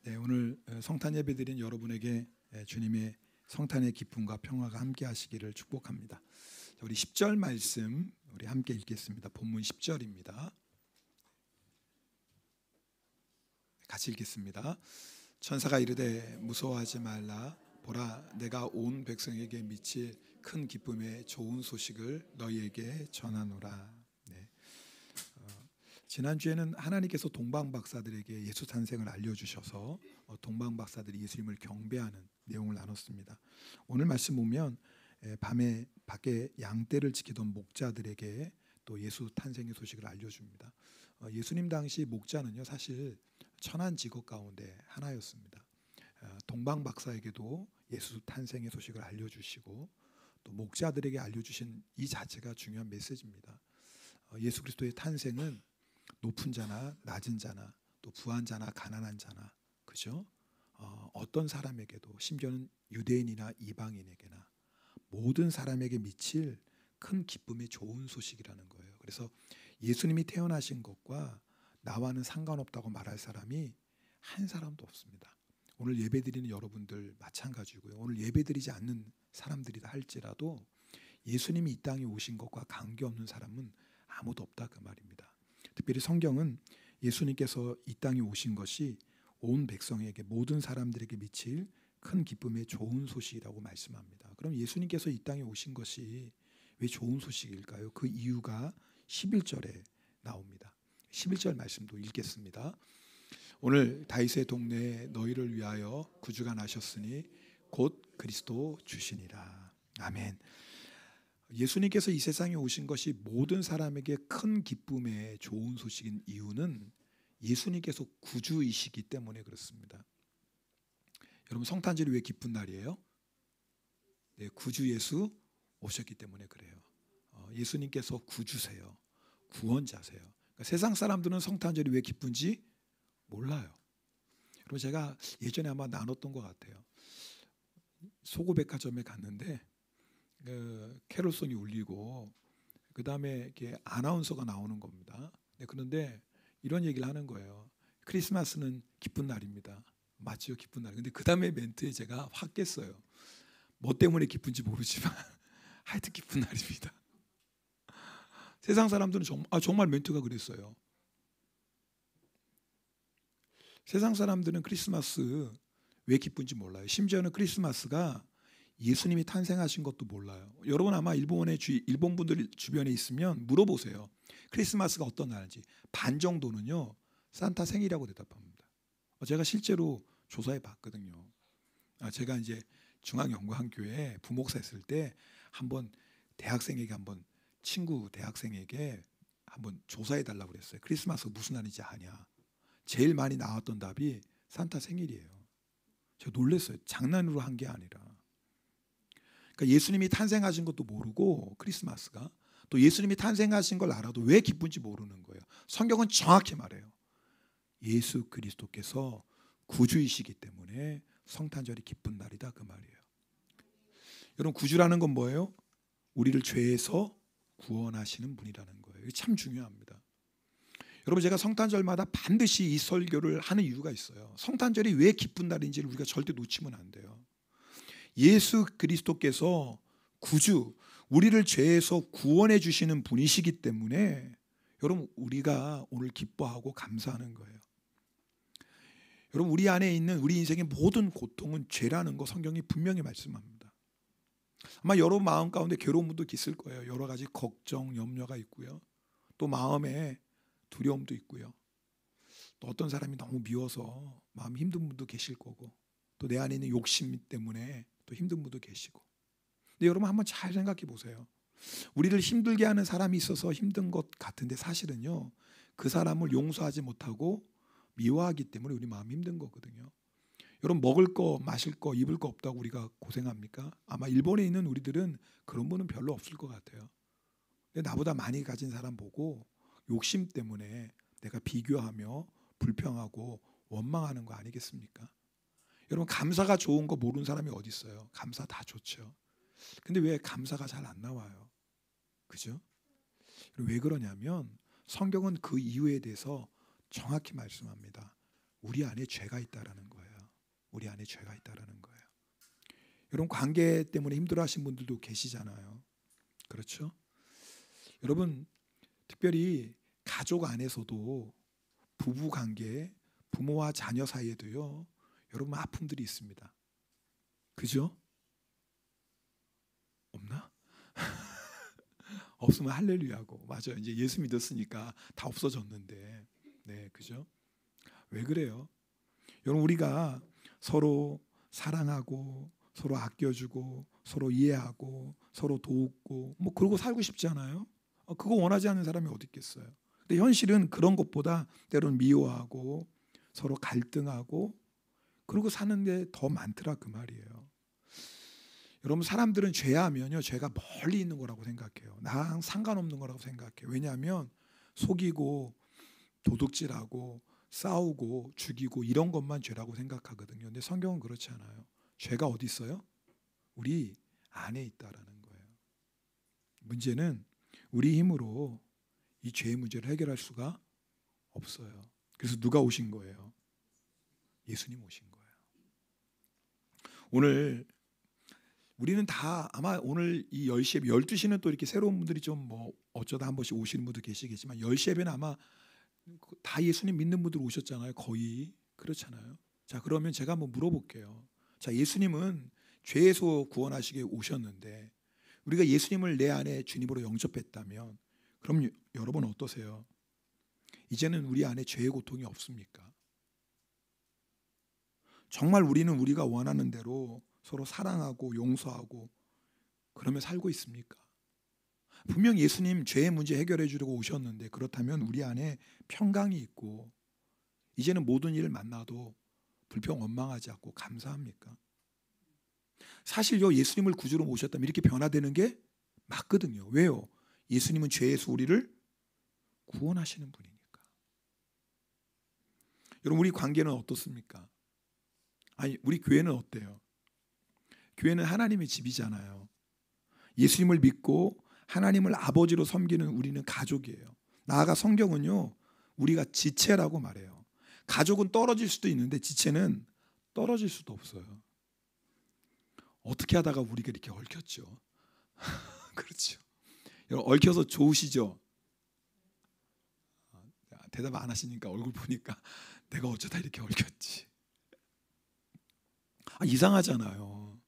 네, 오늘 성탄 예배 드린 여러분에게 주님의 성탄의 기쁨과 평화가 함께 하시기를 축복합니다. 우리 10절 말씀 우리 함께 읽겠습니다. 본문 10절입니다. 같이 읽겠습니다. 천사가 이르되 무서워하지 말라. 보라, 내가 온 백성에게 미칠 큰 기쁨의 좋은 소식을 너희에게 전하노라. 지난주에는 하나님께서 동방박사들에게 예수 탄생을 알려주셔서 동방박사들이 예수님을 경배하는 내용을 나눴습니다. 오늘 말씀 보면 밤에 밖에 양떼를 지키던 목자들에게 또 예수 탄생의 소식을 알려줍니다. 예수님 당시 목자는요, 사실 천한 직업 가운데 하나였습니다. 동방박사에게도 예수 탄생의 소식을 알려주시고 또 목자들에게 알려주신 이 자체가 중요한 메시지입니다. 예수 그리스도의 탄생은 높은 자나 낮은 자나 또 부한 자나 가난한 자나, 그죠? 어떤 사람에게도, 심지어는 유대인이나 이방인에게나 모든 사람에게 미칠 큰 기쁨의 좋은 소식이라는 거예요. 그래서 예수님이 태어나신 것과 나와는 상관없다고 말할 사람이 한 사람도 없습니다. 오늘 예배드리는 여러분들 마찬가지고요. 오늘 예배드리지 않는 사람들이다 할지라도 예수님이 이 땅에 오신 것과 관계없는 사람은 아무도 없다, 그 말입니다. 특별히 성경은 예수님께서 이 땅에 오신 것이 온 백성에게, 모든 사람들에게 미칠 큰 기쁨의 좋은 소식이라고 말씀합니다. 그럼 예수님께서 이 땅에 오신 것이 왜 좋은 소식일까요? 그 이유가 11절에 나옵니다. 11절 말씀도 읽겠습니다. 오늘 다윗의 동네에 너희를 위하여 구주가 나셨으니 곧 그리스도 주시니라. 아멘. 예수님께서 이 세상에 오신 것이 모든 사람에게 큰 기쁨의 좋은 소식인 이유는 예수님께서 구주이시기 때문에 그렇습니다. 여러분, 성탄절이 왜 기쁜 날이에요? 네, 구주 예수 오셨기 때문에 그래요. 예수님께서 구주세요. 구원자세요. 그러니까 세상 사람들은 성탄절이 왜 기쁜지 몰라요. 여러분, 제가 예전에 아마 나눴던 것 같아요. 소고백화점에 갔는데 캐롤송이 울리고 그 다음에 이렇게 아나운서가 나오는 겁니다. 그런데 이런 얘기를 하는 거예요. 크리스마스는 기쁜 날입니다. 맞죠? 기쁜 날. 근데 그 다음에 멘트에 제가 확 깼어요. 뭐 때문에 기쁜지 모르지만 하여튼 기쁜 날입니다. 세상 사람들은 정말 멘트가 그랬어요. 세상 사람들은 크리스마스 왜 기쁜지 몰라요. 심지어는 크리스마스가 예수님이 탄생하신 것도 몰라요. 여러분 아마 일본 분들 주변에 있으면 물어보세요. 크리스마스가 어떤 날인지. 반 정도는요, 산타 생일이라고 대답합니다. 제가 실제로 조사해 봤거든요. 제가 이제 중앙연구학교에 부목사 했을 때 한번 대학생에게 친구 대학생에게 한번 조사해 달라고 그랬어요. 크리스마스 무슨 날인지 아냐. 제일 많이 나왔던 답이 산타 생일이에요. 제가 놀랐어요. 장난으로 한 게 아니라. 그러니까 예수님이 탄생하신 것도 모르고 크리스마스가, 또 예수님이 탄생하신 걸 알아도 왜 기쁜지 모르는 거예요. 성경은 정확히 말해요. 예수 그리스도께서 구주이시기 때문에 성탄절이 기쁜 날이다, 그 말이에요. 여러분, 구주라는 건 뭐예요? 우리를 죄에서 구원하시는 분이라는 거예요. 이게 참 중요합니다. 여러분, 제가 성탄절마다 반드시 이 설교를 하는 이유가 있어요. 성탄절이 왜 기쁜 날인지를 우리가 절대 놓치면 안 돼요. 예수 그리스도께서 구주, 우리를 죄에서 구원해 주시는 분이시기 때문에 여러분, 우리가 오늘 기뻐하고 감사하는 거예요. 여러분, 우리 안에 있는 우리 인생의 모든 고통은 죄라는 거 성경이 분명히 말씀합니다. 아마 여러분 마음 가운데 괴로운 분도 있을 거예요. 여러 가지 걱정, 염려가 있고요. 또 마음에 두려움도 있고요. 또 어떤 사람이 너무 미워서 마음 힘든 분도 계실 거고, 또 내 안에 있는 욕심 때문에 또 힘든 분도 계시고. 근데 여러분 한번 잘 생각해 보세요. 우리를 힘들게 하는 사람이 있어서 힘든 것 같은데 사실은요, 그 사람을 용서하지 못하고 미워하기 때문에 우리 마음이 힘든 거거든요. 여러분, 먹을 거, 마실 거, 입을 거 없다고 우리가 고생합니까? 아마 일본에 있는 우리들은 그런 분은 별로 없을 것 같아요. 근데 나보다 많이 가진 사람 보고 욕심 때문에 내가 비교하며 불평하고 원망하는 거 아니겠습니까? 여러분, 감사가 좋은 거 모르는 사람이 어디 있어요? 감사 다 좋죠. 근데 왜 감사가 잘 안 나와요? 그죠? 왜 그러냐면 성경은 그 이유에 대해서 정확히 말씀합니다. 우리 안에 죄가 있다라는 거예요. 우리 안에 죄가 있다라는 거예요. 여러분 관계 때문에 힘들어하신 분들도 계시잖아요. 그렇죠? 여러분 특별히 가족 안에서도 부부 관계, 부모와 자녀 사이에도요. 여러분 아픔들이 있습니다. 그죠? 없나? 없으면 할렐루야고. 맞아요. 이제 예수 믿었으니까 다 없어졌는데. 네, 그죠? 왜 그래요? 여러분 우리가 서로 사랑하고 서로 아껴주고 서로 이해하고 서로 돕고 뭐 그러고 살고 싶지 않아요? 그거 원하지 않는 사람이 어디 있겠어요? 근데 현실은 그런 것보다 때로는 미워하고 서로 갈등하고 그러고 사는 게 더 많더라 그 말이에요. 여러분 사람들은 죄하면요 죄가 멀리 있는 거라고 생각해요. 나랑 상관없는 거라고 생각해요. 왜냐하면 속이고 도둑질하고 싸우고 죽이고 이런 것만 죄라고 생각하거든요. 근데 성경은 그렇지 않아요. 죄가 어디 있어요? 우리 안에 있다라는 거예요. 문제는 우리 힘으로 이 죄의 문제를 해결할 수가 없어요. 그래서 누가 오신 거예요? 예수님 오신 거예요. 오늘 우리는 다 아마 오늘 이 10시, 12시는 또 이렇게 새로운 분들이 좀 뭐 어쩌다 한 번씩 오시는 분도 계시겠지만 10시 예배는 아마 다 예수님 믿는 분들 오셨잖아요. 거의 그렇잖아요. 자 그러면 제가 한번 물어볼게요. 자 예수님은 죄에서 구원하시게 오셨는데 우리가 예수님을 내 안에 주님으로 영접했다면 그럼 여러분 어떠세요? 이제는 우리 안에 죄의 고통이 없습니까? 정말 우리는 우리가 원하는 대로 서로 사랑하고 용서하고 그러며 살고 있습니까? 분명 예수님 죄의 문제 해결해 주려고 오셨는데 그렇다면 우리 안에 평강이 있고 이제는 모든 일을 만나도 불평 원망하지 않고 감사합니까? 사실요 예수님을 구주로 모셨다면 이렇게 변화되는 게 맞거든요. 왜요? 예수님은 죄에서 우리를 구원하시는 분이니까. 여러분 우리 관계는 어떻습니까? 아니 우리 교회는 어때요? 교회는 하나님의 집이잖아요. 예수님을 믿고 하나님을 아버지로 섬기는 우리는 가족이에요. 나아가 성경은요 우리가 지체라고 말해요. 가족은 떨어질 수도 있는데 지체는 떨어질 수도 없어요. 어떻게 하다가 우리가 이렇게 얽혔죠? 그렇죠. 여러분 얽혀서 좋으시죠? 대답 안 하시니까 얼굴 보니까 내가 어쩌다 이렇게 얽혔지. 이상하잖아요.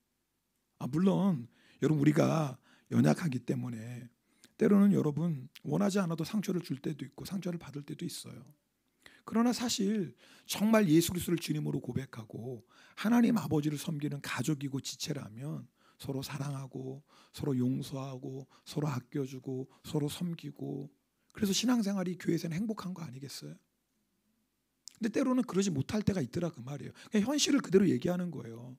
물론 여러분 우리가 연약하기 때문에 때로는 여러분 원하지 않아도 상처를 줄 때도 있고 상처를 받을 때도 있어요. 그러나 사실 정말 예수 그리스도를 주님으로 고백하고 하나님 아버지를 섬기는 가족이고 지체라면 서로 사랑하고 서로 용서하고 서로 아껴주고 서로 섬기고 그래서 신앙생활이 교회에서는 행복한 거 아니겠어요? 근데 때로는 그러지 못할 때가 있더라 그 말이에요. 그냥 현실을 그대로 얘기하는 거예요.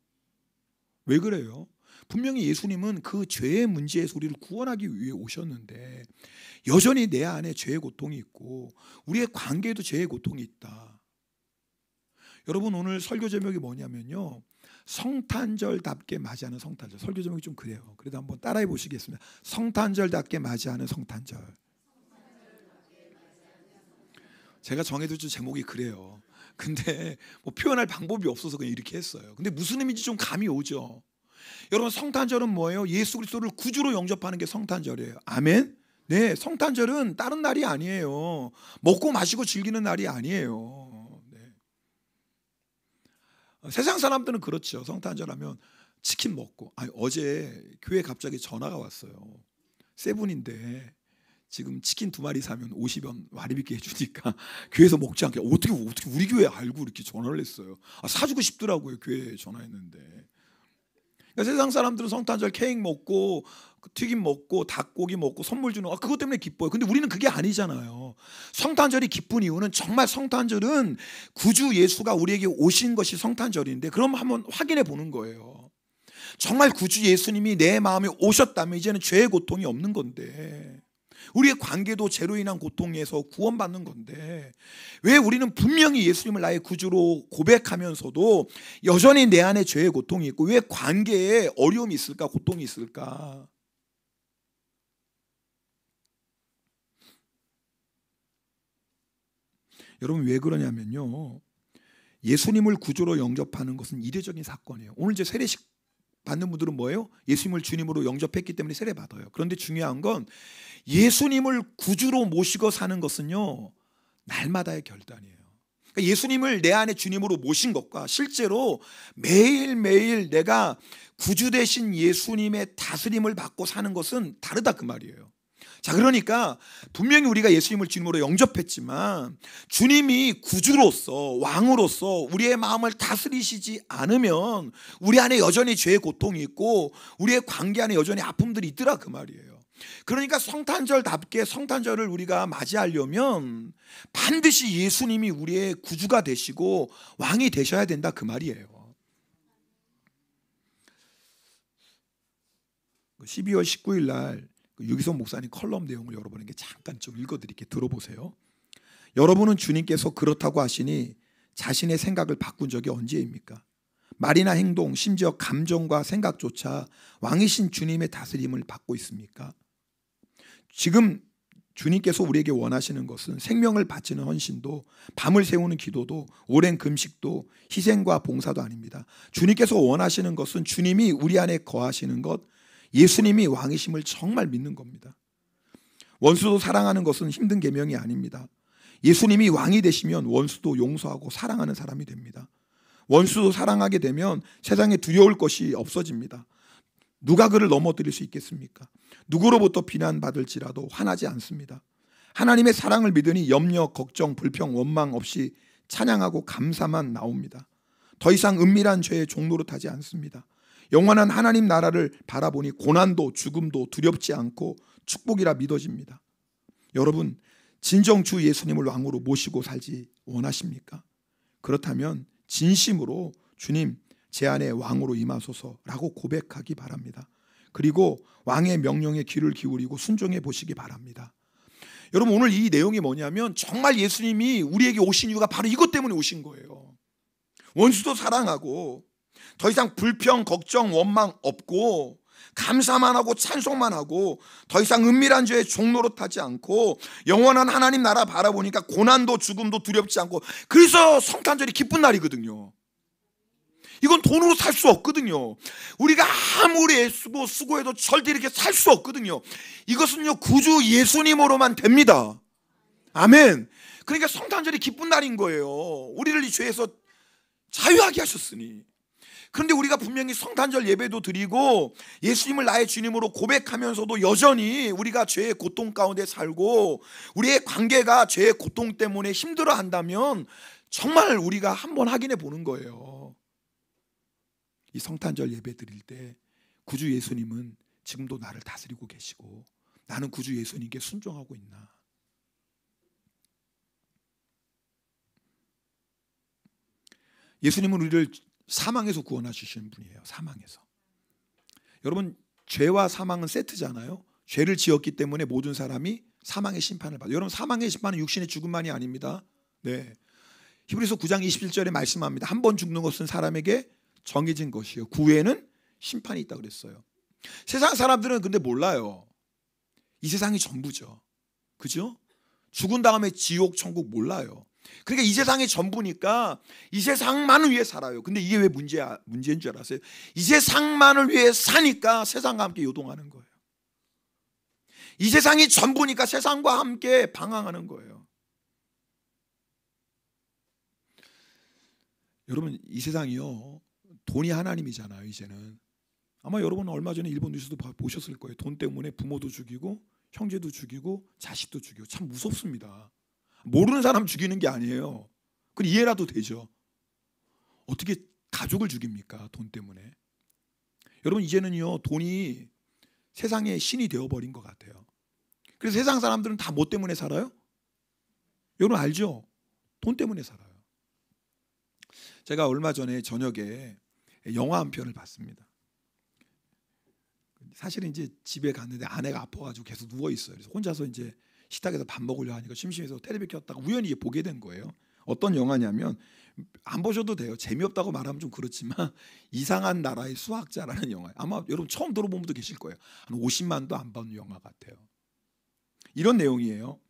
왜 그래요? 분명히 예수님은 그 죄의 문제에서 우리를 구원하기 위해 오셨는데 여전히 내 안에 죄의 고통이 있고 우리의 관계에도 죄의 고통이 있다. 여러분 오늘 설교 제목이 뭐냐면요 성탄절답게 맞이하는 성탄절. 설교 제목이 좀 그래요. 그래도 한번 따라해 보시겠습니다. 성탄절답게 맞이하는 성탄절. 제가 정해둔 제목이 그래요. 근데 뭐 표현할 방법이 없어서 그냥 이렇게 했어요. 근데 무슨 의미인지 좀 감이 오죠. 여러분 성탄절은 뭐예요? 예수 그리스도를 구주로 영접하는 게 성탄절이에요. 아멘. 네, 성탄절은 다른 날이 아니에요. 먹고 마시고 즐기는 날이 아니에요. 네. 세상 사람들은 그렇죠. 성탄절 하면 치킨 먹고. 어제 교회 갑자기 전화가 왔어요. 세븐인데 지금 치킨 2마리 사면 50원 할인비게 해주니까 교회에서 먹지 않게 어떻게 우리 교회 알고 이렇게 전화를 했어요. 사주고 싶더라고요. 교회에 전화했는데. 그러니까 세상 사람들은 성탄절 케이크 먹고 튀김 먹고 닭고기 먹고 선물 주는 그것 때문에 기뻐요. 근데 우리는 그게 아니잖아요. 성탄절이 기쁜 이유는 정말 성탄절은 구주 예수가 우리에게 오신 것이 성탄절인데 그럼 한번 확인해 보는 거예요. 정말 구주 예수님이 내 마음에 오셨다면 이제는 죄의 고통이 없는 건데 우리의 관계도 죄로 인한 고통에서 구원받는 건데 왜 우리는 분명히 예수님을 나의 구주로 고백하면서도 여전히 내 안에 죄의 고통이 있고 왜 관계에 어려움이 있을까 고통이 있을까? 여러분 왜 그러냐면요 예수님을 구주로 영접하는 것은 이례적인 사건이에요. 오늘 이제 세례식 받는 분들은 뭐예요? 예수님을 주님으로 영접했기 때문에 세례 받아요. 그런데 중요한 건 예수님을 구주로 모시고 사는 것은요, 날마다의 결단이에요. 그러니까 예수님을 내 안에 주님으로 모신 것과 실제로 매일매일 내가 구주 되신 예수님의 다스림을 받고 사는 것은 다르다 그 말이에요. 자, 그러니까 분명히 우리가 예수님을 주님으로 영접했지만 주님이 구주로서 왕으로서 우리의 마음을 다스리시지 않으면 우리 안에 여전히 죄의 고통이 있고 우리의 관계 안에 여전히 아픔들이 있더라 그 말이에요. 그러니까 성탄절답게 성탄절을 우리가 맞이하려면 반드시 예수님이 우리의 구주가 되시고 왕이 되셔야 된다 그 말이에요. 12월 19일 날 유기성 목사님 컬럼 내용을 여러분에게 잠깐 좀 읽어드릴게요. 들어보세요. 여러분은 주님께서 그렇다고 하시니 자신의 생각을 바꾼 적이 언제입니까? 말이나 행동, 심지어 감정과 생각조차 왕이신 주님의 다스림을 받고 있습니까? 지금 주님께서 우리에게 원하시는 것은 생명을 바치는 헌신도, 밤을 새우는 기도도, 오랜 금식도, 희생과 봉사도 아닙니다. 주님께서 원하시는 것은 주님이 우리 안에 거하시는 것, 예수님이 왕이심을 정말 믿는 겁니다. 원수도 사랑하는 것은 힘든 계명이 아닙니다. 예수님이 왕이 되시면 원수도 용서하고 사랑하는 사람이 됩니다. 원수도 사랑하게 되면 세상에 두려울 것이 없어집니다. 누가 그를 넘어뜨릴 수 있겠습니까? 누구로부터 비난받을지라도 화나지 않습니다. 하나님의 사랑을 믿으니 염려, 걱정, 불평, 원망 없이 찬양하고 감사만 나옵니다. 더 이상 은밀한 죄의 종노릇 하지 않습니다. 영원한 하나님 나라를 바라보니 고난도 죽음도 두렵지 않고 축복이라 믿어집니다. 여러분, 진정 주 예수님을 왕으로 모시고 살지 원하십니까? 그렇다면 진심으로 주님 제 안에 왕으로 임하소서라고 고백하기 바랍니다. 그리고 왕의 명령에 귀를 기울이고 순종해 보시기 바랍니다. 여러분, 오늘 이 내용이 뭐냐면 정말 예수님이 우리에게 오신 이유가 바로 이것 때문에 오신 거예요. 원수도 사랑하고 더 이상 불평, 걱정, 원망 없고 감사만 하고 찬송만 하고 더 이상 은밀한 죄에 종노릇하지 않고 영원한 하나님 나라 바라보니까 고난도 죽음도 두렵지 않고, 그래서 성탄절이 기쁜 날이거든요. 이건 돈으로 살 수 없거든요. 우리가 아무리 애쓰고 수고해도 절대 이렇게 살 수 없거든요. 이것은요 구주 예수님으로만 됩니다. 아멘. 그러니까 성탄절이 기쁜 날인 거예요. 우리를 이 죄에서 자유하게 하셨으니. 그런데 우리가 분명히 성탄절 예배도 드리고 예수님을 나의 주님으로 고백하면서도 여전히 우리가 죄의 고통 가운데 살고 우리의 관계가 죄의 고통 때문에 힘들어한다면 정말 우리가 한번 확인해 보는 거예요. 이 성탄절 예배 드릴 때 구주 예수님은 지금도 나를 다스리고 계시고 나는 구주 예수님께 순종하고 있나? 예수님은 우리를 사망에서 구원하시는 분이에요. 사망에서. 여러분, 죄와 사망은 세트잖아요. 죄를 지었기 때문에 모든 사람이 사망의 심판을 받아요. 여러분, 사망의 심판은 육신의 죽음만이 아닙니다. 네. 히브리서 9장 27절에 말씀합니다. 한 번 죽는 것은 사람에게 정해진 것이요, 그 후에는 심판이 있다 그랬어요. 세상 사람들은 근데 몰라요. 이 세상이 전부죠. 그죠? 죽은 다음에 지옥, 천국 몰라요. 그러니까 이 세상이 전부니까 이 세상만을 위해 살아요. 근데 이게 왜 문제인 줄 알았어요? 이 세상만을 위해 사니까 세상과 함께 요동하는 거예요. 이 세상이 전부니까 세상과 함께 방황하는 거예요. 여러분, 이 세상이요, 돈이 하나님이잖아요. 이제는 아마 여러분은 얼마 전에 일본 뉴스도 보셨을 거예요. 돈 때문에 부모도 죽이고 형제도 죽이고 자식도 죽이고. 참 무섭습니다. 모르는 사람 죽이는 게 아니에요. 그건 이해라도 되죠. 어떻게 가족을 죽입니까? 돈 때문에. 여러분, 이제는요 돈이 세상의 신이 되어버린 것 같아요. 그래서 세상 사람들은 다 뭐 때문에 살아요? 여러분 알죠? 돈 때문에 살아요. 제가 얼마 전에 저녁에 영화 한 편을 봤습니다. 사실은 이제 집에 갔는데 아내가 아파가지고 계속 누워 있어요. 그래서 혼자서 이제 식탁에서 밥 먹으려 하니까 심심해서 텔레비 켰다가 우연히 보게 된 거예요. 어떤 영화냐면, 안 보셔도 돼요. 재미없다고 말하면 좀 그렇지만 이상한 나라의 수학자라는 영화예요. 아마 여러분 처음 들어본 분도 계실 거예요. 한 50만도 안 본 영화 같아요. 이런 내용이에요.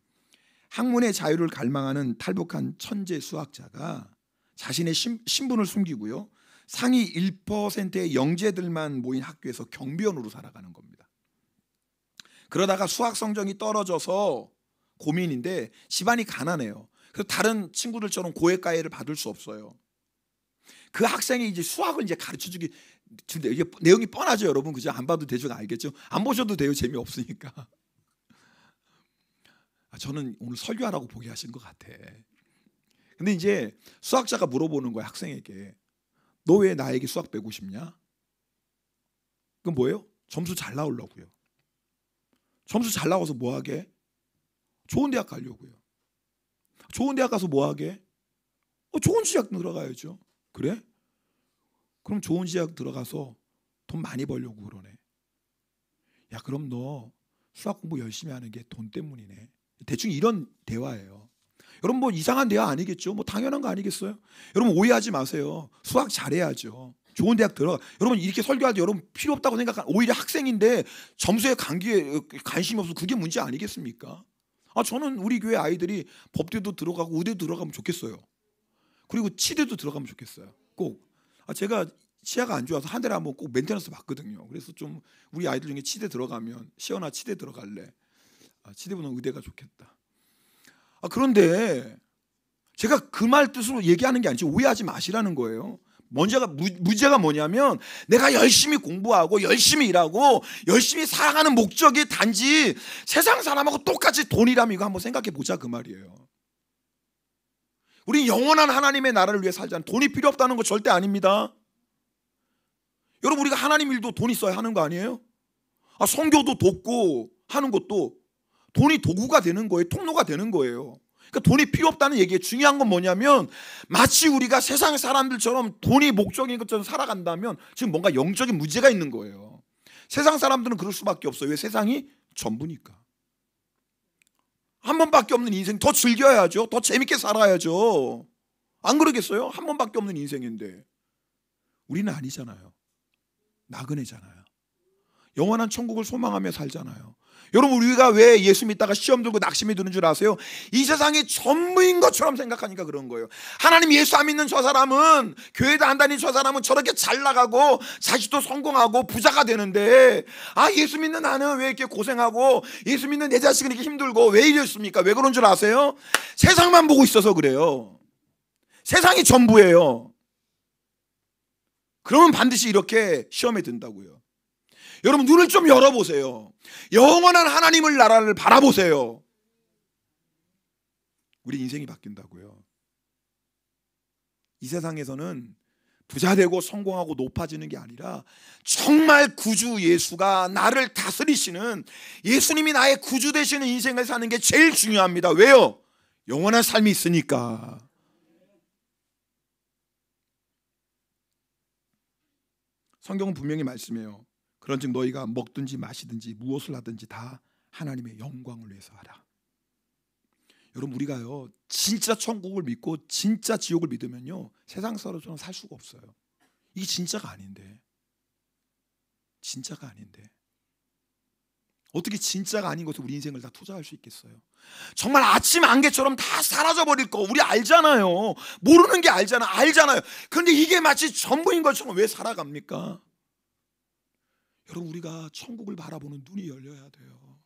학문의 자유를 갈망하는 탈북한 천재 수학자가 자신의 신분을 숨기고요, 상위 1%의 영재들만 모인 학교에서 경비원으로 살아가는 겁니다. 그러다가 수학 성적이 떨어져서 고민인데 집안이 가난해요. 그래서 다른 친구들처럼 고액과외를 받을 수 없어요. 그 학생이 이제 수학을 이제 가르쳐주기, 이게 내용이 뻔하죠, 여러분, 그죠? 안 봐도 대충 알겠죠? 안 보셔도 돼요, 재미없으니까. 저는 오늘 설교하라고 보게 하신 것 같아. 근데 이제 수학자가 물어보는 거야, 학생에게. 너 왜 나에게 수학 배우고 싶냐? 그건 뭐예요? 점수 잘 나오려고요. 점수 잘 나와서 뭐 하게? 좋은 대학 가려고요. 좋은 대학 가서 뭐 하게? 좋은 대학 들어가야죠. 그래? 그럼 좋은 대학 들어가서 돈 많이 벌려고 그러네. 야, 그럼 너 수학 공부 열심히 하는 게 돈 때문이네. 대충 이런 대화예요. 여러분, 뭐 이상한 대화 아니겠죠? 뭐 당연한 거 아니겠어요? 여러분, 오해하지 마세요. 수학 잘해야죠. 좋은 대학 들어가. 여러분, 이렇게 설교할 때 여러분 필요 없다고 생각하는, 오히려 학생인데 점수에 관심이 없어서 그게 문제 아니겠습니까? 저는 우리 교회 아이들이 법대도 들어가고 의대도 들어가면 좋겠어요. 그리고 치대도 들어가면 좋겠어요. 꼭. 제가 치아가 안 좋아서 한 달에 한번 꼭 메인테너ን스 받거든요. 그래서 좀 우리 아이들 중에 치대 들어가면 시연아 치대 들어갈래. 치대보다 의대가 좋겠다. 그런데 제가 그 말 뜻으로 얘기하는 게 아니지, 오해하지 마시라는 거예요. 문제가 뭐냐면 내가 열심히 공부하고 열심히 일하고 열심히 살아가는 목적이 단지 세상 사람하고 똑같이 돈이라면 이거 한번 생각해 보자, 그 말이에요. 우리 영원한 하나님의 나라를 위해 살자는, 돈이 필요 없다는 거 절대 아닙니다. 여러분, 우리가 하나님 일도 돈 있어야 하는 거 아니에요? 선교도 돕고 하는 것도 돈이 도구가 되는 거예요. 통로가 되는 거예요. 그러니까 돈이 필요 없다는 얘기에 중요한 건 뭐냐면, 마치 우리가 세상 사람들처럼 돈이 목적인 것처럼 살아간다면 지금 뭔가 영적인 문제가 있는 거예요. 세상 사람들은 그럴 수밖에 없어요. 왜? 세상이 전부니까. 한 번밖에 없는 인생 더 즐겨야죠. 더 재밌게 살아야죠. 안 그러겠어요? 한 번밖에 없는 인생인데. 우리는 아니잖아요. 나그네잖아요. 영원한 천국을 소망하며 살잖아요. 여러분, 우리가 왜 예수 믿다가 시험 들고 낙심이 드는 줄 아세요? 이 세상이 전부인 것처럼 생각하니까 그런 거예요. 하나님 예수 안 믿는 저 사람은, 교회도 안 다니는 저 사람은 저렇게 잘 나가고 자식도 성공하고 부자가 되는데, 예수 믿는 나는 왜 이렇게 고생하고, 예수 믿는 내 자식은 이렇게 힘들고, 왜 이랬습니까? 왜 그런 줄 아세요? 세상만 보고 있어서 그래요. 세상이 전부예요. 그러면 반드시 이렇게 시험에 든다고요. 여러분, 눈을 좀 열어보세요. 영원한 하나님을 나라를 바라보세요. 우리 인생이 바뀐다고요. 이 세상에서는 부자 되고 성공하고 높아지는 게 아니라 정말 구주 예수가 나를 다스리시는, 예수님이 나의 구주 되시는 인생을 사는 게 제일 중요합니다. 왜요? 영원한 삶이 있으니까. 성경은 분명히 말씀해요. 그런즉 너희가 먹든지 마시든지 무엇을 하든지 다 하나님의 영광을 위해서 하라. 여러분, 우리가요 진짜 천국을 믿고 진짜 지옥을 믿으면요 세상 사람처럼 살 수가 없어요. 이게 진짜가 아닌데. 진짜가 아닌데 어떻게 진짜가 아닌 것에 우리 인생을 다 투자할 수 있겠어요? 정말 아침 안개처럼 다 사라져버릴 거 우리 알잖아요. 모르는 게 알잖아요. 그런데 이게 마치 전부인 것처럼 왜 살아갑니까? 여러분, 우리가 천국을 바라보는 눈이 열려야 돼요.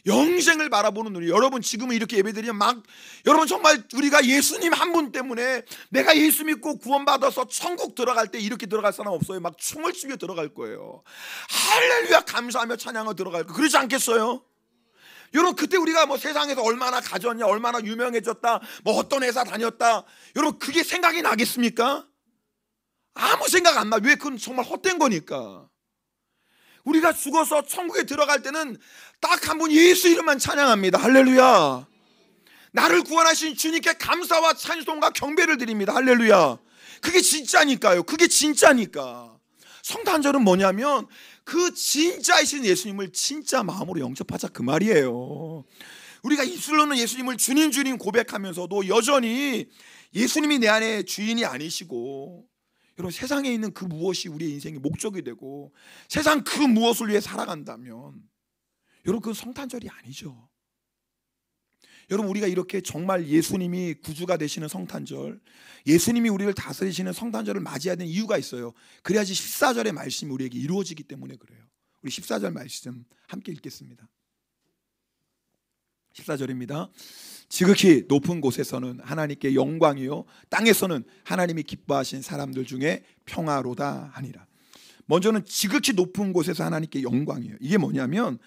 영생을 바라보는 눈이. 여러분, 지금은 이렇게 예배드리면 여러분 정말 우리가 예수님 한 분 때문에 내가 예수 믿고 구원받아서 천국 들어갈 때 이렇게 들어갈 사람 없어요. 막 춤을 추며 들어갈 거예요. 할렐루야 감사하며 찬양하며 들어갈 거예요. 그러지 않겠어요? 여러분, 그때 우리가 뭐 세상에서 얼마나 가졌냐, 얼마나 유명해졌다, 뭐 어떤 회사 다녔다, 여러분 그게 생각이 나겠습니까? 아무 생각 안 나. 왜? 그건 정말 헛된 거니까. 우리가 죽어서 천국에 들어갈 때는 딱 한 분 예수 이름만 찬양합니다. 할렐루야. 나를 구원하신 주님께 감사와 찬송과 경배를 드립니다. 할렐루야. 그게 진짜니까요. 그게 진짜니까. 성탄절은 뭐냐면 그 진짜이신 예수님을 진짜 마음으로 영접하자, 그 말이에요. 우리가 입술로는 예수님을 주님 주님 고백하면서도 여전히 예수님이 내 안에 주인이 아니시고, 여러분 세상에 있는 그 무엇이 우리의 인생의 목적이 되고 세상 그 무엇을 위해 살아간다면 여러분 그건 성탄절이 아니죠. 여러분, 우리가 이렇게 정말 예수님이 구주가 되시는 성탄절, 예수님이 우리를 다스리시는 성탄절을 맞이해야 되는 이유가 있어요. 그래야지 14절의 말씀이 우리에게 이루어지기 때문에 그래요. 우리 14절 말씀 함께 읽겠습니다. 14절입니다. 지극히 높은 곳에서는 하나님께 영광이요 땅에서는 하나님이 기뻐하신 사람들 중에 평화로다 하니라. 먼저는 지극히 높은 곳에서 하나님께 영광이에요. 이게 뭐냐면,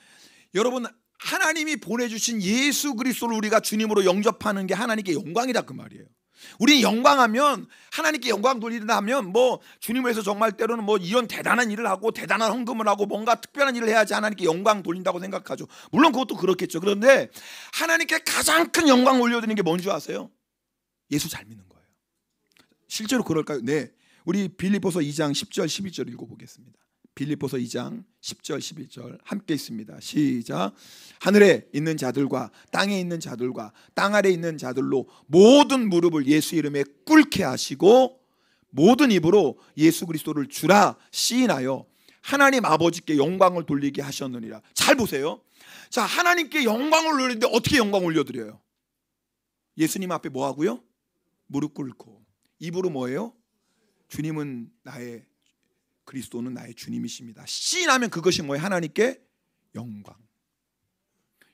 여러분, 하나님이 보내주신 예수 그리스도를 우리가 주님으로 영접하는 게 하나님께 영광이다 그 말이에요. 우리는 영광하면, 하나님께 영광 돌리다 하면 뭐 주님을 위해서 정말 때로는 뭐 이런 대단한 일을 하고 대단한 헌금을 하고 뭔가 특별한 일을 해야지 하나님께 영광 돌린다고 생각하죠. 물론 그것도 그렇겠죠. 그런데 하나님께 가장 큰 영광 올려드리는 게 뭔지 아세요? 예수 잘 믿는 거예요. 실제로 그럴까요? 네, 우리 빌립보서 2장 10절 11절 읽어보겠습니다. 빌립보서 2장 10절 11절 함께 있습니다. 시작. 하늘에 있는 자들과 땅에 있는 자들과 땅 아래 있는 자들로 모든 무릎을 예수 이름에 꿇게 하시고 모든 입으로 예수 그리스도를 주라 시인하여 하나님 아버지께 영광을 돌리게 하셨느니라. 잘 보세요. 자, 하나님께 영광을 올리는데 어떻게 영광 올려드려요? 예수님 앞에 뭐 하고요? 무릎 꿇고. 입으로 뭐예요? 주님은 나의, 그리스도는 나의 주님이십니다. 시인하면 그것이 뭐예요? 하나님께 영광.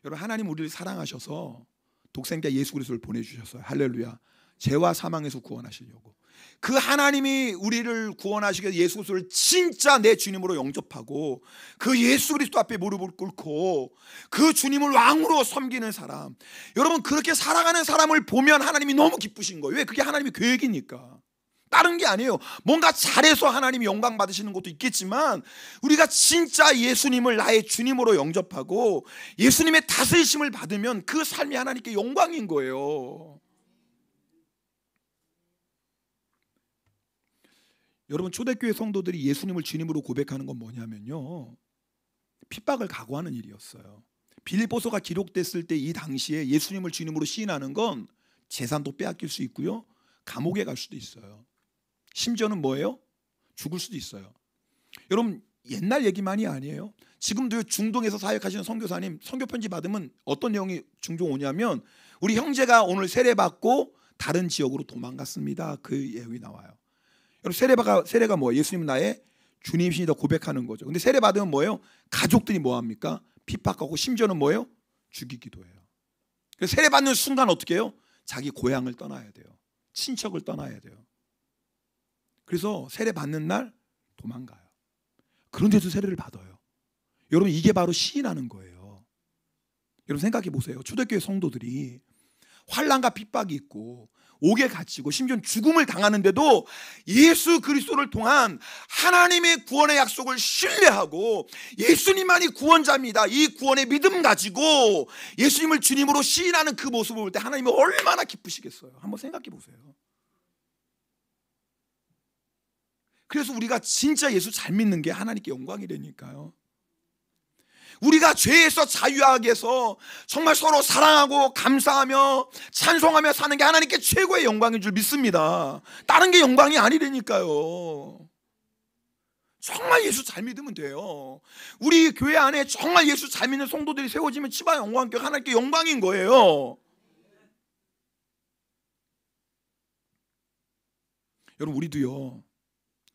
여러분, 하나님 우리를 사랑하셔서 독생자 예수 그리스도를 보내주셨어요. 할렐루야. 죄와 사망에서 구원하시려고. 그 하나님이 우리를 구원하시기 위해서 예수 그리스도를 진짜 내 주님으로 영접하고 그 예수 그리스도 앞에 무릎을 꿇고 그 주님을 왕으로 섬기는 사람, 여러분, 그렇게 살아가는 사람을 보면 하나님이 너무 기쁘신 거예요. 왜? 그게 하나님의 계획이니까. 다른 게 아니에요. 뭔가 잘해서 하나님이 영광 받으시는 것도 있겠지만, 우리가 진짜 예수님을 나의 주님으로 영접하고 예수님의 다스리심을 받으면 그 삶이 하나님께 영광인 거예요. 여러분, 초대교회 성도들이 예수님을 주님으로 고백하는 건 뭐냐면요, 핍박을 각오하는 일이었어요. 빌립보서가 기록됐을 때 이 당시에 예수님을 주님으로 시인하는 건 재산도 빼앗길 수 있고요, 감옥에 갈 수도 있어요. 심지어는 뭐예요? 죽을 수도 있어요. 여러분, 옛날 얘기만이 아니에요. 지금도 중동에서 사역하시는 선교사님 선교 편지 받으면 어떤 내용이 종종 오냐면, 우리 형제가 오늘 세례받고 다른 지역으로 도망갔습니다. 그 내용이 나와요. 여러분, 세례가 뭐예요? 예수님은 나의 주님이시다 고백하는 거죠. 근데 세례 받으면 뭐예요? 가족들이 뭐 합니까? 핍박하고 심지어는 뭐예요? 죽이기도 해요. 그래서 세례 받는 순간 어떻게 해요? 자기 고향을 떠나야 돼요. 친척을 떠나야 돼요. 그래서 세례 받는 날 도망가요. 그런데도 세례를 받아요. 여러분, 이게 바로 시인하는 거예요. 여러분, 생각해 보세요. 초대교회 성도들이 환난과 핍박이 있고 옥에 갇히고 심지어 죽음을 당하는데도 예수 그리스도를 통한 하나님의 구원의 약속을 신뢰하고 예수님만이 구원자입니다, 이 구원의 믿음 가지고 예수님을 주님으로 시인하는 그 모습을 볼 때 하나님이 얼마나 기쁘시겠어요. 한번 생각해 보세요. 그래서 우리가 진짜 예수 잘 믿는 게 하나님께 영광이라니까요. 우리가 죄에서 자유하게 해서 정말 서로 사랑하고 감사하며 찬송하며 사는 게 하나님께 최고의 영광인 줄 믿습니다. 다른 게 영광이 아니라니까요. 정말 예수 잘 믿으면 돼요. 우리 교회 안에 정말 예수 잘 믿는 성도들이 세워지면 치바 영광교회가 하나님께 영광인 거예요. 여러분, 우리도요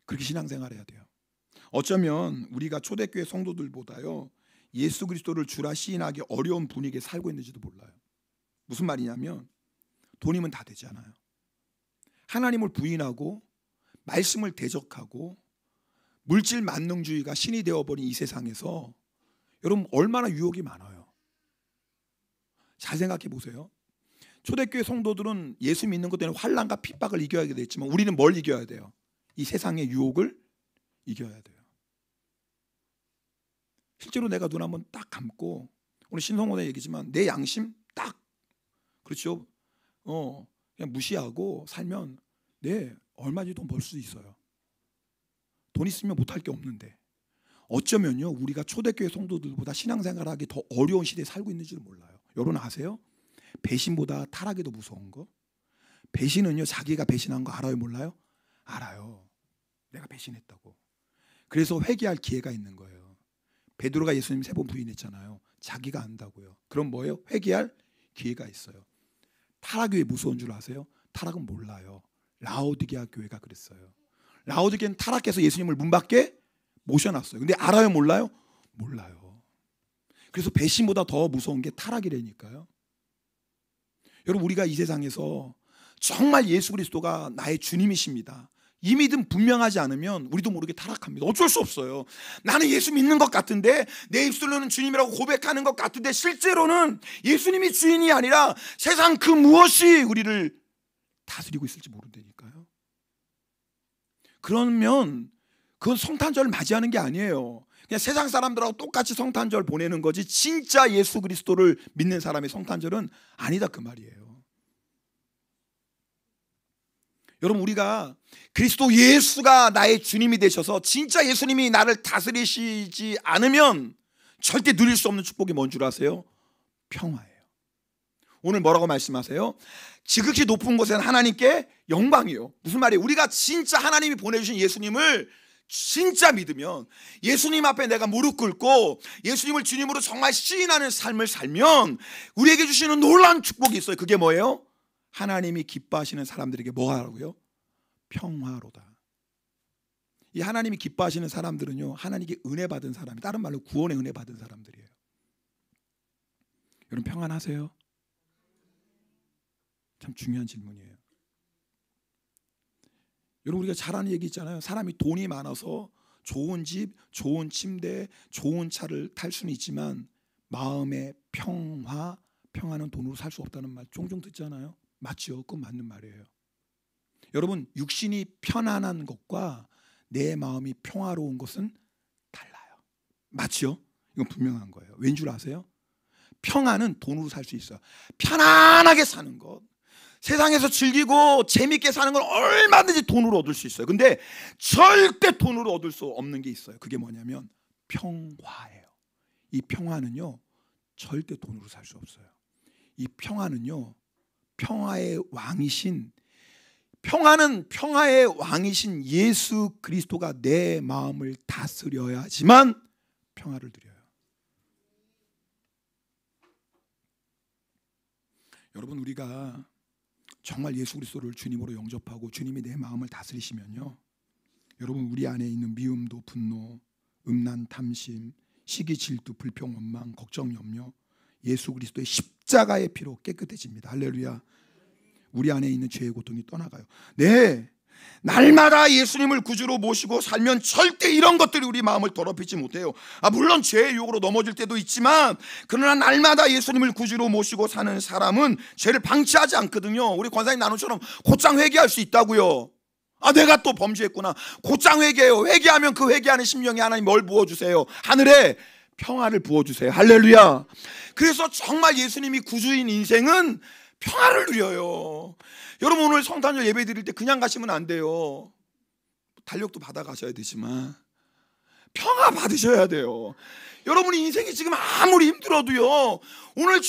그렇게 신앙생활 해야 돼요. 어쩌면 우리가 초대교회 성도들보다요 예수 그리스도를 주라 시인하기 어려운 분위기에 살고 있는지도 몰라요. 무슨 말이냐면, 돈이면 다 되잖아요. 하나님을 부인하고 말씀을 대적하고 물질 만능주의가 신이 되어버린 이 세상에서 여러분, 얼마나 유혹이 많아요. 잘 생각해 보세요. 초대교회 성도들은 예수 믿는 것 때문에 환난과 핍박을 이겨야 되겠지만, 우리는 뭘 이겨야 돼요? 이 세상의 유혹을 이겨야 돼요. 실제로 내가 눈 한번 딱 감고, 오늘 신성원의 얘기지만 내 양심 딱, 그렇죠? 그냥 무시하고 살면 얼마든지 돈 벌 수 있어요. 돈 있으면 못할 게 없는데, 어쩌면요 우리가 초대교회 성도들보다 신앙생활하기 더 어려운 시대에 살고 있는지를 몰라요. 여러분 아세요? 배신보다 타락이 더 무서운 거? 배신은요, 자기가 배신한 거 알아요, 몰라요? 알아요. 내가 배신했다고. 그래서 회개할 기회가 있는 거예요. 베드로가 예수님 3번 부인했잖아요. 자기가 안다고요. 그럼 뭐예요? 회개할 기회가 있어요. 타락이 왜 무서운 줄 아세요? 타락은 몰라요. 라오디게아 교회가 그랬어요. 라오디게아는 타락해서 예수님을 문 밖에 모셔놨어요. 근데 알아요, 몰라요? 몰라요. 그래서 배신보다 더 무서운 게 타락이라니까요. 여러분, 우리가 이 세상에서 정말 예수 그리스도가 나의 주님이십니다, 이 믿음 분명하지 않으면 우리도 모르게 타락합니다. 어쩔 수 없어요. 나는 예수 믿는 것 같은데, 내 입술로는 주님이라고 고백하는 것 같은데 실제로는 예수님이 주인이 아니라 세상 그 무엇이 우리를 다스리고 있을지 모른다니까요. 그러면 그건 성탄절 맞이하는 게 아니에요. 그냥 세상 사람들하고 똑같이 성탄절 보내는 거지, 진짜 예수 그리스도를 믿는 사람의 성탄절은 아니다, 그 말이에요. 여러분, 우리가 그리스도 예수가 나의 주님이 되셔서 진짜 예수님이 나를 다스리시지 않으면 절대 누릴 수 없는 축복이 뭔 줄 아세요? 평화예요. 오늘 뭐라고 말씀하세요? 지극히 높은 곳에는 하나님께 영광이요. 무슨 말이에요? 우리가 진짜 하나님이 보내주신 예수님을 진짜 믿으면, 예수님 앞에 내가 무릎 꿇고 예수님을 주님으로 정말 시인하는 삶을 살면 우리에게 주시는 놀라운 축복이 있어요. 그게 뭐예요? 하나님이 기뻐하시는 사람들에게 뭐 하라고요? 평화로다. 이 하나님이 기뻐하시는 사람들은요, 하나님께 은혜 받은 사람이, 다른 말로 구원의 은혜 받은 사람들이에요. 여러분, 평안하세요? 참 중요한 질문이에요. 여러분, 우리가 잘 아는 얘기 있잖아요. 사람이 돈이 많아서 좋은 집, 좋은 침대, 좋은 차를 탈 수는 있지만 마음의 평화는 돈으로 살 수 없다는 말 종종 듣잖아요. 맞죠? 그건 맞는 말이에요. 여러분, 육신이 편안한 것과 내 마음이 평화로운 것은 달라요. 맞죠? 이건 분명한 거예요. 왠 줄 아세요? 평안은 돈으로 살 수 있어요. 편안하게 사는 것, 세상에서 즐기고 재밌게 사는 건 얼마든지 돈으로 얻을 수 있어요. 근데 절대 돈으로 얻을 수 없는 게 있어요. 그게 뭐냐면 평화예요. 이 평화는요, 절대 돈으로 살 수 없어요. 이 평화는요, 평화의 왕이신 예수 그리스도가 내 마음을 다스려야지만 평화를 누려요. 여러분, 우리가 정말 예수 그리스도를 주님으로 영접하고 주님이 내 마음을 다스리시면요, 여러분, 우리 안에 있는 미움도, 분노, 음란, 탐심, 시기, 질투, 불평, 원망, 걱정, 염려, 예수 그리스도의 십자가의 피로 깨끗해집니다. 할렐루야. 우리 안에 있는 죄의 고통이 떠나가요. 네, 날마다 예수님을 구주로 모시고 살면 절대 이런 것들이 우리 마음을 더럽히지 못해요. 물론 죄의 유혹으로 넘어질 때도 있지만, 그러나 날마다 예수님을 구주로 모시고 사는 사람은 죄를 방치하지 않거든요. 우리 권사님 나눔처럼 곧장 회개할 수 있다고요. 내가 또 범죄했구나, 곧장 회개해요. 회개하면 그 회개하는 심령에 하나님 뭘 부어주세요? 하늘에 평화를 부어주세요. 할렐루야. 그래서 정말 예수님이 구주인 인생은 평화를 누려요. 여러분, 오늘 성탄절 예배 드릴 때 그냥 가시면 안 돼요. 달력도 받아 가셔야 되지만 평화 받으셔야 돼요. 여러분이 인생이 지금 아무리 힘들어도요, 오늘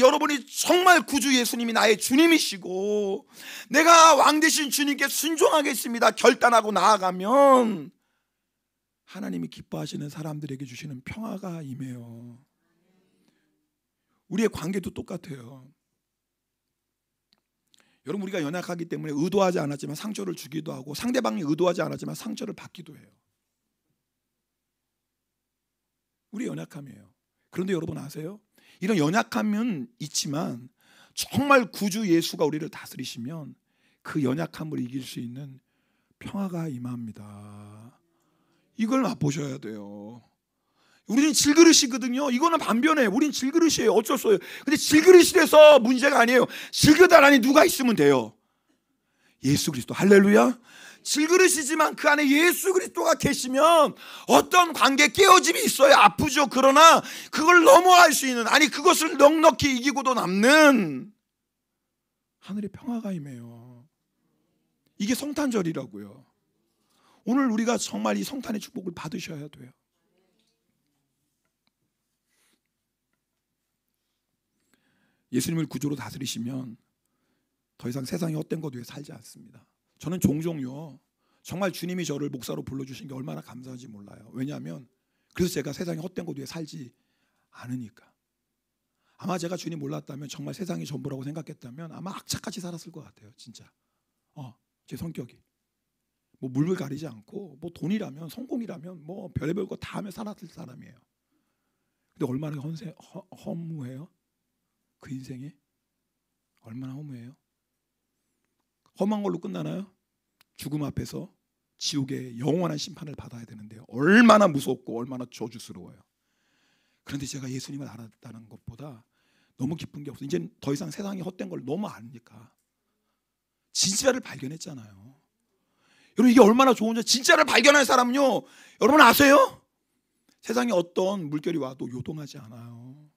여러분이 정말 구주 예수님이 나의 주님이시고 내가 왕 되신 주님께 순종하겠습니다 결단하고 나아가면 하나님이 기뻐하시는 사람들에게 주시는 평화가 임해요. 우리의 관계도 똑같아요. 여러분, 우리가 연약하기 때문에 의도하지 않았지만 상처를 주기도 하고, 상대방이 의도하지 않았지만 상처를 받기도 해요. 우리 연약함이에요. 그런데 여러분 아세요? 이런 연약함은 있지만 정말 구주 예수가 우리를 다스리시면 그 연약함을 이길 수 있는 평화가 임합니다. 이걸 맛보셔야 돼요. 우리는 질그릇이거든요. 이거는 반변에 우리는 질그릇이에요. 어쩔 수 없어요. 근데 질그릇이라서 문제가 아니에요. 질그릇 안에 누가 있으면 돼요? 예수 그리스도. 할렐루야. 질그릇이지만 그 안에 예수 그리스도가 계시면 어떤 관계 깨어짐이 있어요. 아프죠. 그러나 그걸 넘어갈 수 있는, 그것을 넉넉히 이기고도 남는 하늘의 평화가 임해요. 이게 성탄절이라고요. 오늘 우리가 정말 이 성탄의 축복을 받으셔야 돼요. 예수님을 구주로 다스리시면 더 이상 세상의 헛된 것 위에 살지 않습니다. 저는 종종요, 정말 주님이 저를 목사로 불러주신 게 얼마나 감사한지 몰라요. 왜냐하면 그래서 제가 세상의 헛된 것 위에 살지 않으니까. 아마 제가 주님 몰랐다면, 정말 세상이 전부라고 생각했다면 아마 악착같이 살았을 것 같아요. 진짜 제 성격이 뭐 물을 가리지 않고 뭐 돈이라면, 성공이라면 뭐 별의별 거 다 하며 살았을 사람이에요. 근데 얼마나 허무해요. 그 인생이 얼마나 허무해요. 험한 걸로 끝나나요? 죽음 앞에서 지옥의 영원한 심판을 받아야 되는데요, 얼마나 무섭고 얼마나 저주스러워요. 그런데 제가 예수님을 알았다는 것보다 너무 기쁜 게 없어요. 이제 더 이상 세상이 헛된 걸 너무 아니까. 진짜를 발견했잖아요. 여러분, 이게 얼마나 좋은지. 진짜를 발견한 사람은요, 여러분 아세요? 세상에 어떤 물결이 와도 요동하지 않아요.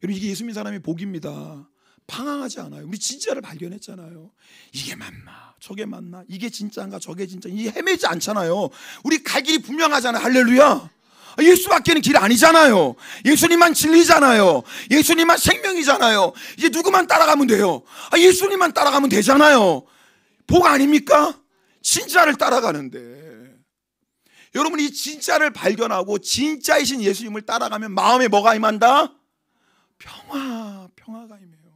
여러분, 이게 예수 믿는 사람의 복입니다. 방황하지 않아요. 우리 진짜를 발견했잖아요. 이게 맞나 저게 맞나, 이게 진짜인가 저게 진짜, 이게 헤매지 않잖아요. 우리 갈 길이 분명하잖아요. 할렐루야. 예수밖에는 길 아니잖아요. 예수님만 진리잖아요. 예수님만 생명이잖아요. 이제 누구만 따라가면 돼요? 예수님만 따라가면 되잖아요. 복 아닙니까? 진짜를 따라가는데. 여러분, 이 진짜를 발견하고 진짜이신 예수님을 따라가면 마음에 뭐가 임한다? 평화가 임해요.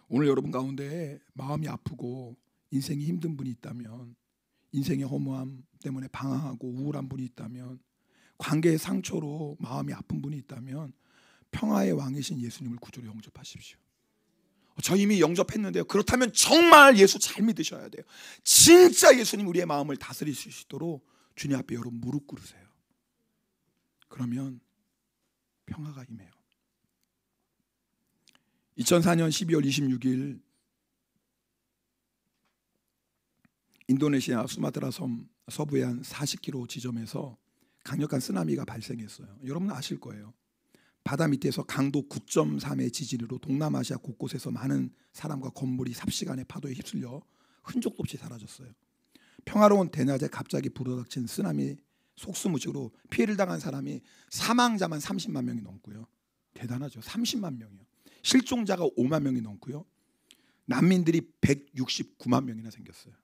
오늘 여러분 가운데 마음이 아프고 인생이 힘든 분이 있다면, 인생의 허무함 때문에 방황하고 우울한 분이 있다면, 관계의 상처로 마음이 아픈 분이 있다면, 평화의 왕이신 예수님을 구주로 영접하십시오. 저 이미 영접했는데요. 그렇다면 정말 예수 잘 믿으셔야 돼요. 진짜 예수님 우리의 마음을 다스리실 수 있도록 주님 앞에 여러분 무릎 꿇으세요. 그러면 평화가 임해요. 2004년 12월 26일 인도네시아 수마트라 섬 서부의 한 40km 지점에서 강력한 쓰나미가 발생했어요. 여러분 아실 거예요. 바다 밑에서 강도 9.3의 지진으로 동남아시아 곳곳에서 많은 사람과 건물이 삽시간에 파도에 휩쓸려 흔적도 없이 사라졌어요. 평화로운 대낮에 갑자기 불어닥친 쓰나미 속수무책으로 피해를 당한 사람이, 사망자만 30만 명이 넘고요. 대단하죠. 30만 명이요. 실종자가 5만 명이 넘고요. 난민들이 169만 명이나 생겼어요.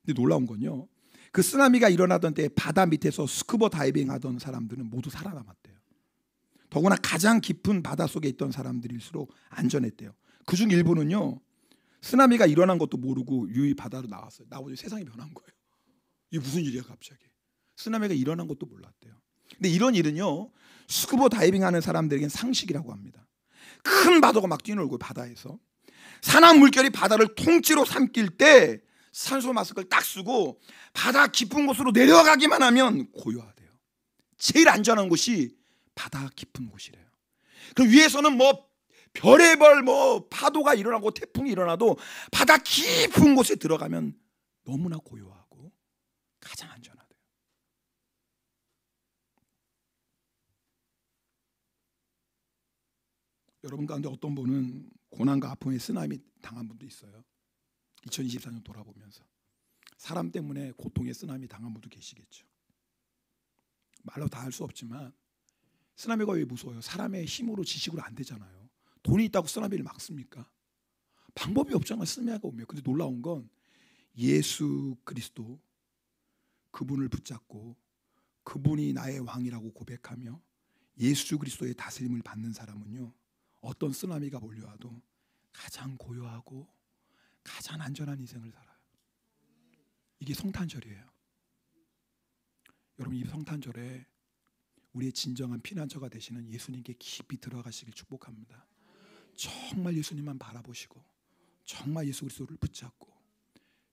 근데 놀라운 건요, 그 쓰나미가 일어나던 때 바다 밑에서 스쿠버 다이빙 하던 사람들은 모두 살아남았대요. 더구나 가장 깊은 바다 속에 있던 사람들일수록 안전했대요. 그중 일부는요, 쓰나미가 일어난 것도 모르고 유유히 바다로 나왔어요. 나오니 세상이 변한 거예요. 이게 무슨 일이야 갑자기. 쓰나미가 일어난 것도 몰랐대요. 근데 이런 일은요, 스쿠버 다이빙 하는 사람들에겐 상식이라고 합니다. 큰 파도가 막 뛰놀고 바다에서 산악 물결이 바다를 통째로 삼킬 때 산소 마스크를 딱 쓰고 바다 깊은 곳으로 내려가기만 하면 고요하대요. 제일 안전한 곳이 바다 깊은 곳이래요. 그럼 위에서는 뭐 별의별 뭐 파도가 일어나고 태풍이 일어나도 바다 깊은 곳에 들어가면 너무나 고요하고 가장 안전하대요. 여러분 가운데 어떤 분은 고난과 아픔에 쓰나미 당한 분도 있어요. 2024년 돌아보면서 사람 때문에 고통의 쓰나미 당한 분도 계시겠죠. 말로 다 할 수 없지만 쓰나미가 왜 무서워요? 사람의 힘으로 지식으로 안 되잖아요. 돈이 있다고 쓰나미를 막습니까? 방법이 없잖아요. 쓰나미가 오면. 근데 놀라운 건 예수 그리스도, 그분을 붙잡고 그분이 나의 왕이라고 고백하며 예수 그리스도의 다스림을 받는 사람은요, 어떤 쓰나미가 몰려와도 가장 고요하고 가장 안전한 인생을 살아요. 이게 성탄절이에요. 여러분, 이 성탄절에 우리의 진정한 피난처가 되시는 예수님께 깊이 들어가시길 축복합니다. 정말 예수님만 바라보시고 정말 예수 그리스도를 붙잡고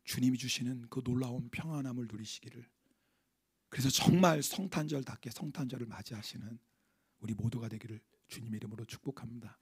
주님이 주시는 그 놀라운 평안함을 누리시기를, 그래서 정말 성탄절답게 성탄절을 맞이하시는 우리 모두가 되기를 주님의 이름으로 축복합니다.